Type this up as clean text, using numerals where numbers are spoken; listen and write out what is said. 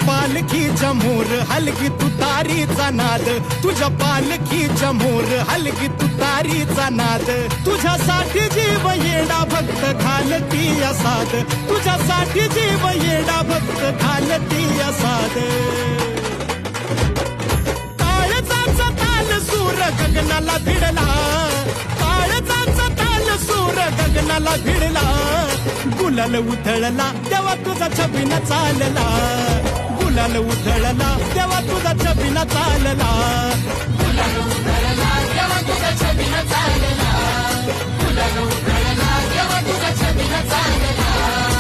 पालखीच्या मोर हलगी तुतारीचा नाद, तुझ्या पालखीच्या मोर हलगी तुतारीचा नाद. तुझ्यासाठी जीव येडा भक्त घालती असाद, तुझ्यासाठी जीव येडा भक्त घालती असाद. काळजाचा ताल सूर गगनाला भिडला, काळजाचा ताल सूर गगनाला भिडला. गुलाल उधळला तेव्हा तुझा छबिना चालला, गुलाल उधळला तेव्हा तुझा छबिना चालला. गुलाल उधळला तेव्हा तुझा छबिना चालला, गुलाल उधळला तेव्हा तुझा छबिना चालला.